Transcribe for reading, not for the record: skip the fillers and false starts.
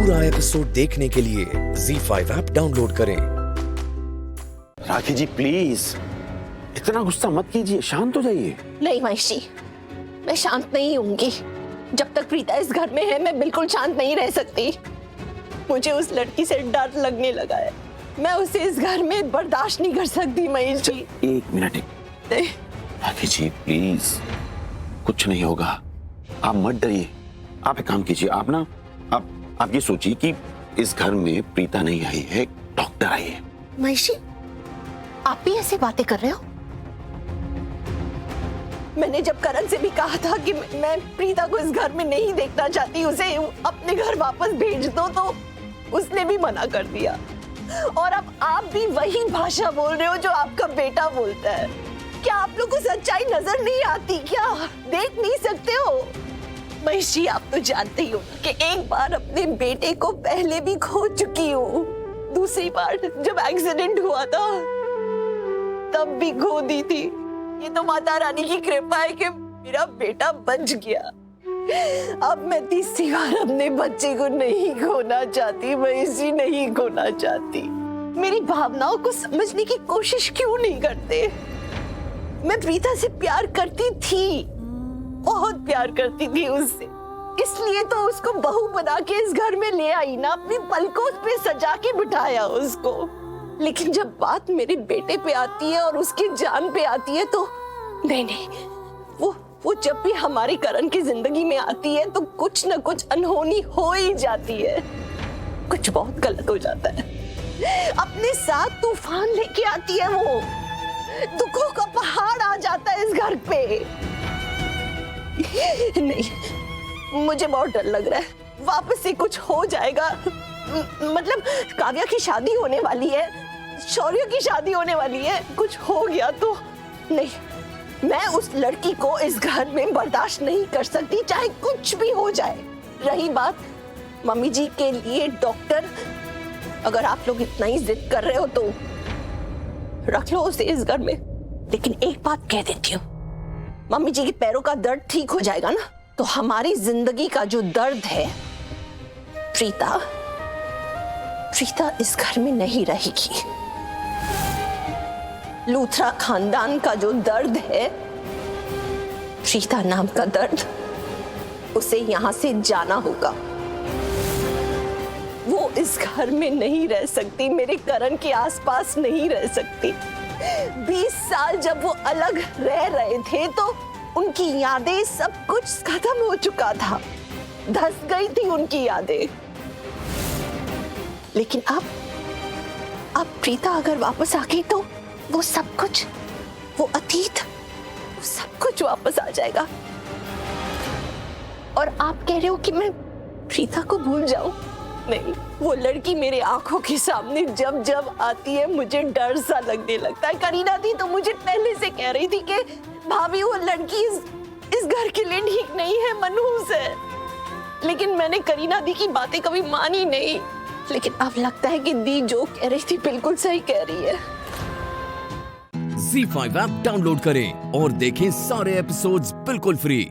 पूरा एपिसोड देखने के लिए ZEE5 ऐप डाउनलोड करें। राखी जी प्लीज इतना गुस्सा मत कीजिए, शांत हो जाइए। नहीं महेश जी, मैं शांत नहीं होंगी। जब तक प्रीता इस घर में है मैं बिल्कुल शांत नहीं रह सकती। मुझे उस लड़की से डर लगने लगा है। मैं उसे इस घर में बर्दाश्त नहीं कर सकती महेश जी। एक मिनट राखी जी प्लीज, कुछ नहीं होगा, आप मत डरिए। आप एक काम कीजिए, आप ये सोचिए कि इस घर में प्रीता नहीं आई है, डॉक्टर आई है। महेश जी, आप भी ऐसे बातें कर रहे हो? मैंने जब करण से भी कहा था कि मैं प्रीता को इस घर में नहीं देखना चाहती, उसे अपने घर वापस भेज दो, तो उसने भी मना कर दिया। और अब आप भी वही भाषा बोल रहे हो जो आपका बेटा बोलता है। क्या आप लोग को सच्चाई नजर नहीं आती क्या? देख नहीं सकते हो? महेश जी, आप तो जानते ही हो कि एक बार अपने बेटे को पहले भी खो चुकी हूँ। दूसरी बार जब एक्सीडेंट हुआ था तब भी खो दी थी। ये तो माता रानी की कृपा है कि मेरा बेटा बच गया। अब मैं तीसरी बार अपने बच्चे को नहीं खोना चाहती महेश जी, नहीं खोना चाहती। मेरी भावनाओं को समझने की कोशिश क्यों नहीं करते? मैं प्रीता से प्यार करती थी, बहुत प्यार करती थी उससे, इसलिए तो उसको बहू बना के इस घर में ले आई ना, अपनी पलकों पे सजा के बिठाया उसको। लेकिन जब बात मेरे बेटे पे आती है और उसकी जान पे आती है तो नहीं, वो जब भी हमारी करण की जिंदगी में आती है तो कुछ न कुछ अनहोनी हो ही जाती है। कुछ बहुत गलत हो जाता है। अपने साथ तूफान लेके आती है वो, दुखों का पहाड़ आ जाता है इस घर पे। नहीं, मुझे बहुत डर लग रहा है वापस से कुछ हो जाएगा। मतलब काव्या की शादी होने वाली है, शौर्य की शादी होने वाली है, कुछ हो गया तो नहीं, मैं उस लड़की को इस घर में बर्दाश्त नहीं कर सकती, चाहे कुछ भी हो जाए। रही बात मम्मी जी के लिए डॉक्टर, अगर आप लोग इतना ही जिद कर रहे हो तो रख लो उसे इस घर में। लेकिन एक बात कह देती हूँ, मम्मी जी के पैरों का दर्द ठीक हो जाएगा ना, तो हमारी जिंदगी का जो दर्द है, प्रीता इस घर में नहीं रहेगी। लूथरा खानदान का जो दर्द है, प्रीता नाम का दर्द, उसे यहां से जाना होगा। वो इस घर में नहीं रह सकती, मेरे करण के आसपास नहीं रह सकती। 20 साल जब वो अलग रह रहे थे तो उनकी यादें, सब कुछ खत्म हो चुका था, धस गई थी उनकी यादें। लेकिन अब प्रीता अगर वापस आ गई तो वो सब कुछ, वो अतीत, वो सब कुछ वापस आ जाएगा। और आप कह रहे हो कि मैं प्रीता को भूल जाऊं? नहीं, वो लड़की मेरे आंखों के सामने जब जब आती है मुझे डर सा लगने लगता है। करीना दी तो मुझे पहले से कह रही थी कि भाभी वो लड़की इस घर के लिए ठीक नहीं है, मनहूस है। लेकिन मैंने करीना दी की बातें कभी मानी नहीं। लेकिन अब लगता है कि दी जो कह रही थी बिल्कुल सही कह रही है। ZEE5 ऐप डाउनलोड करें और देखें सारे एपिसोड्स बिल्कुल फ्री।